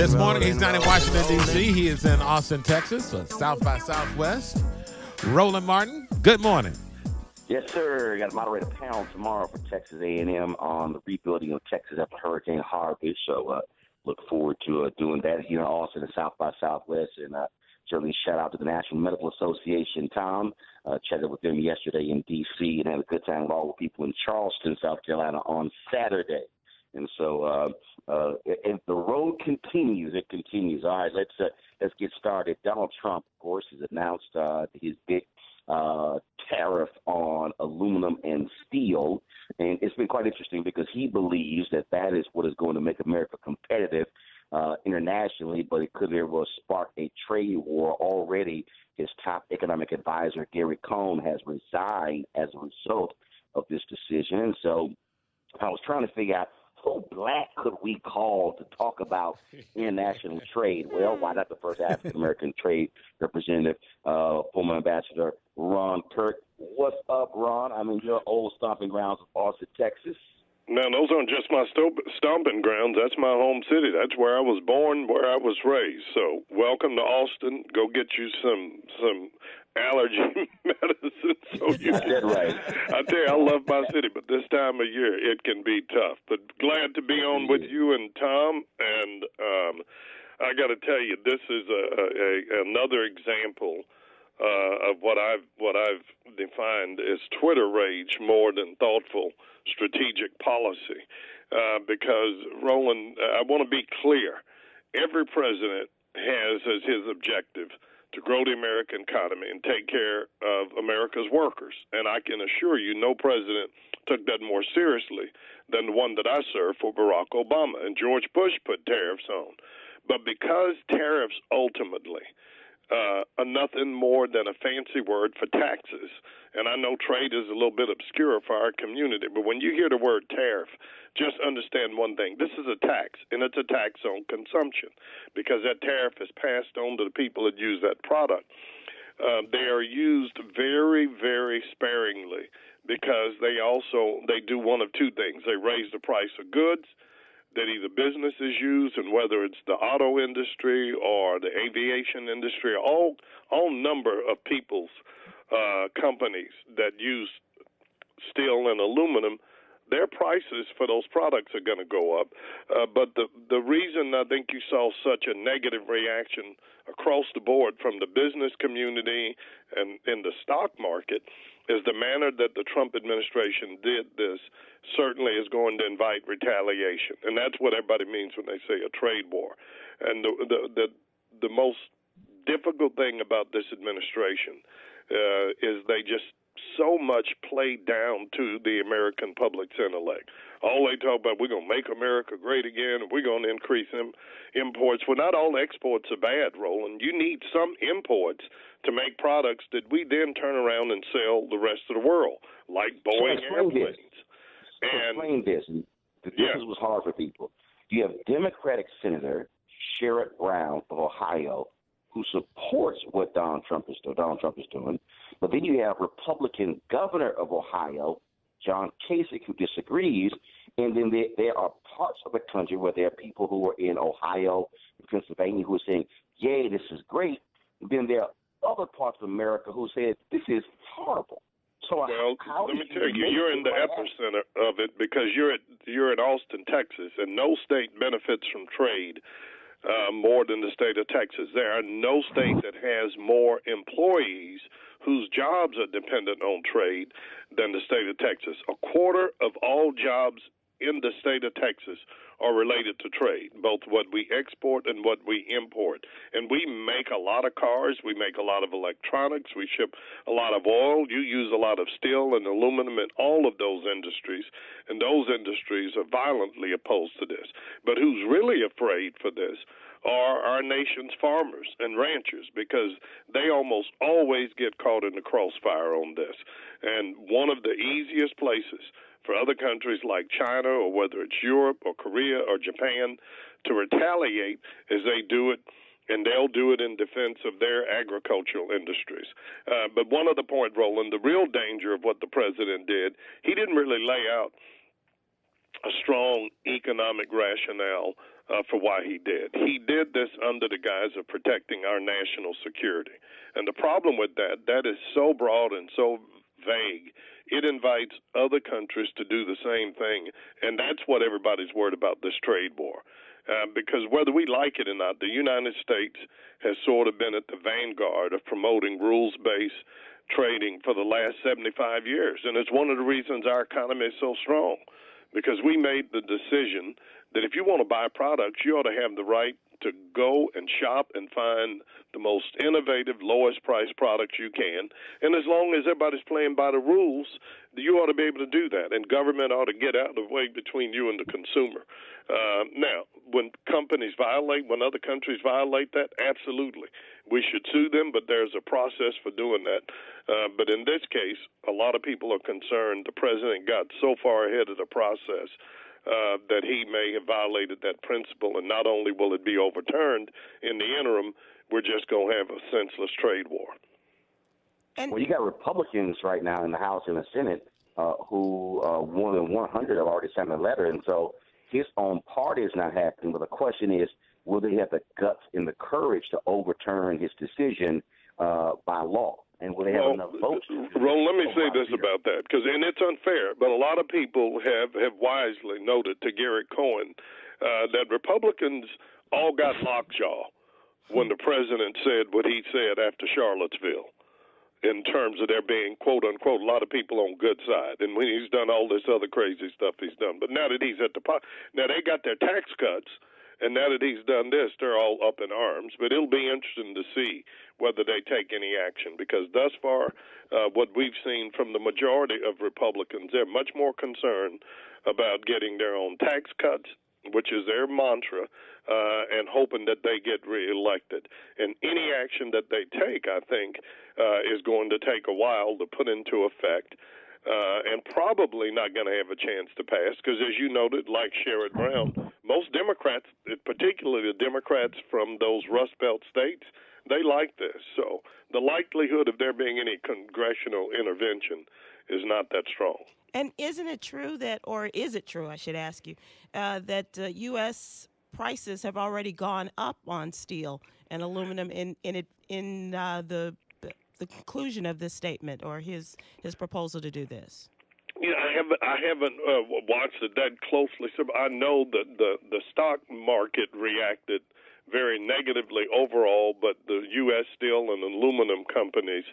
This morning, he's not in Washington, D.C. He is in Austin, Texas, South by Southwest. Roland Martin, good morning. Yes, sir. Got to moderate a panel tomorrow for Texas A&M on the rebuilding of Texas after Hurricane Harvey. So look forward to doing that here in Austin and South by Southwest. And certainly shout out to the National Medical Association, Tom. Chatted with them yesterday in D.C. and had a good time with all the people in Charleston, South Carolina on Saturday. And so if the road continues, it continues. All right, let's get started. Donald Trump, of course, has announced his big tariff on aluminum and steel. And it's been quite interesting because he believes that is what is going to make America competitive internationally, but it could very well spark a trade war. Already, his top economic advisor, Gary Cohn, has resigned as a result of this decision. And so I was trying to figure out, who black could we call to talk about international trade? Well, why not the first African-American trade representative, former Ambassador Ron Kirk? What's up, Ron? I mean, your old stomping grounds of Austin, Texas. No, those aren't just my stomping grounds. That's my home city. That's where I was born, where I was raised. So welcome to Austin. Go get you some allergy medicine. So you can. Right. I tell you, I love my city, but this time of year it can be tough. But glad to be on with you and Tom. And I got to tell you, this is another example of what I've defined as Twitter rage more than thoughtful strategic policy. Because Roland, I want to be clear: every president has as his objective to grow the American economy and take care of America's workers. And I can assure you, no president took that more seriously than the one that I served for Barack Obama. And George Bush put tariffs on. But because tariffs ultimately are nothing more than a fancy word for taxes, and I know trade is a little bit obscure for our community, but when you hear the word tariff, just understand one thing. This is a tax, and it's a tax on consumption because that tariff is passed on to the people that use that product. They are used very, very sparingly because they do one of two things. They raise the price of goods that either businesses use, and whether it's the auto industry or the aviation industry, all number of people's companies that use steel and aluminum, their prices for those products are going to go up. But the reason I think you saw such a negative reaction across the board from the business community and in the stock market is the manner that the Trump administration did this certainly is going to invite retaliation. And that's what everybody means when they say a trade war. And the most difficult thing about this administration is they just so much play down to the American public's intellect. All they talk about, we're going to make America great again, and we're going to increase imports. Well, not all exports are bad, Roland. You need some imports to make products that we then turn around and sell the rest of the world, like Boeing airplanes. Explain this. This was hard for people. You have Democratic Senator Sherrod Brown of Ohio, who supports what Donald Trump is doing. But then you have Republican Governor of Ohio, John Kasich, who disagrees. And then there are parts of the country where there are people who are in Ohio and Pennsylvania who are saying, yay, this is great. And then there are other parts of America who say, this is horrible. So let me tell you, you're in the epicenter of it because you're in Austin, Texas, and no state benefits from trade more than the state of Texas. There are no state that has more employees whose jobs are dependent on trade than the state of Texas. A quarter of all jobs in the state of Texas are related to trade, both what we export and what we import. And we make a lot of cars. We make a lot of electronics. We ship a lot of oil. You use a lot of steel and aluminum in all of those industries, and those industries are violently opposed to this. But who's really afraid for this are our nation's farmers and ranchers because they almost always get caught in the crossfire on this. And one of the easiest places for other countries like China or whether it's Europe or Korea or Japan to retaliate is they do it, and they'll do it in defense of their agricultural industries. But one other point, Roland, the real danger of what the president did, he didn't really lay out a strong economic rationale for why he did. He did this under the guise of protecting our national security. And the problem with that is so broad and so vague. It invites other countries to do the same thing, and that's what everybody's worried about, this trade war. Because whether we like it or not, the United States has sort of been at the vanguard of promoting rules-based trading for the last 75 years, and it's one of the reasons our economy is so strong, because we made the decision that if you want to buy products, you ought to have the right to go and shop and find the most innovative, lowest price products you can. And as long as everybody's playing by the rules, you ought to be able to do that. And government ought to get out of the way between you and the consumer. Now, when other countries violate that, absolutely. We should sue them, but there's a process for doing that. But in this case, a lot of people are concerned the president got so far ahead of the process that he may have violated that principle, and not only will it be overturned in the interim, we're just going to have a senseless trade war. Well, you got Republicans right now in the House and the Senate who more than 100 have already sent a letter, and so his own party is not happy. But the question is, will they have the guts and the courage to overturn his decision by law? And will they have enough votes? Ron, let me say this about that, and it's unfair, but a lot of people have wisely noted to Garrett Cohen that Republicans all got lockjaw when the president said what he said after Charlottesville, in terms of there being, quote unquote, a lot of people on good side, and when he's done all this other crazy stuff he's done. But now that he's at the now they got their tax cuts. And now that he's done this, they're all up in arms. But it'll be interesting to see whether they take any action, because thus far, what we've seen from the majority of Republicans, they're much more concerned about getting their own tax cuts, which is their mantra, and hoping that they get reelected. And any action that they take, I think, is going to take a while to put into effect. And probably not going to have a chance to pass, because as you noted, like Sherrod Brown, most Democrats, particularly the Democrats from those Rust Belt states, they like this. So the likelihood of there being any congressional intervention is not that strong. And isn't it true that, or is it true, I should ask you, that U.S. prices have already gone up on steel and aluminum in the conclusion of this statement, or his proposal to do this? Yeah, I haven't watched it that closely. So I know that the stock market reacted very negatively overall, but the U.S. steel and aluminum companies,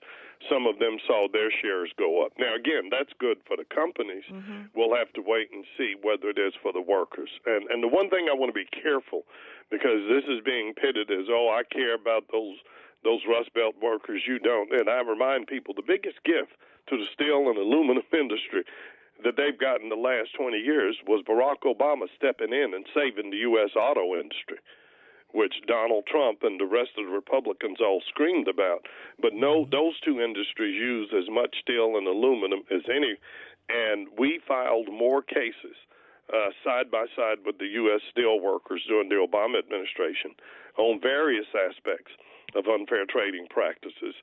some of them saw their shares go up. Now, again, that's good for the companies. Mm-hmm. We'll have to wait and see whether it is for the workers. And the one thing I want to be careful, because this is being pitted as, I care about those Rust Belt workers, you don't. And I remind people the biggest gift to the steel and aluminum industry that they've gotten the last 20 years was Barack Obama stepping in and saving the U.S. auto industry, which Donald Trump and the rest of the Republicans all screamed about. But no, those two industries use as much steel and aluminum as any, and we filed more cases side by side with the U.S. steel workers during the Obama administration on various aspects of unfair trading practices.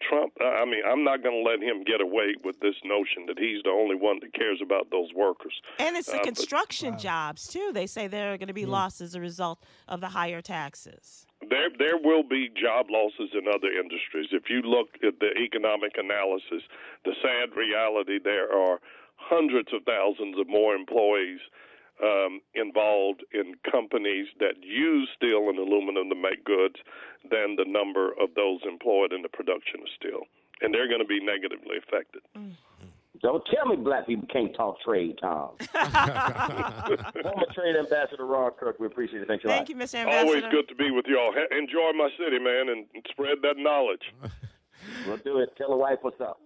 Trump, I'm not going to let him get away with this notion that he's the only one that cares about those workers. And it's the construction jobs, too. They say there are going to be losses as a result of the higher taxes. There will be job losses in other industries. If you look at the economic analysis, the sad reality, there are hundreds of thousands of more employees involved in companies that use steel and aluminum to make goods than the number of those employed in the production of steel. And they're going to be negatively affected. Don't tell me black people can't talk trade, Tom. Former trade ambassador Ron Kirk, we appreciate it. Thanks a lot. Thank you, Mr. Ambassador. Always good to be with you all. Enjoy my city, man, and spread that knowledge. We'll do it. Tell the wife what's up.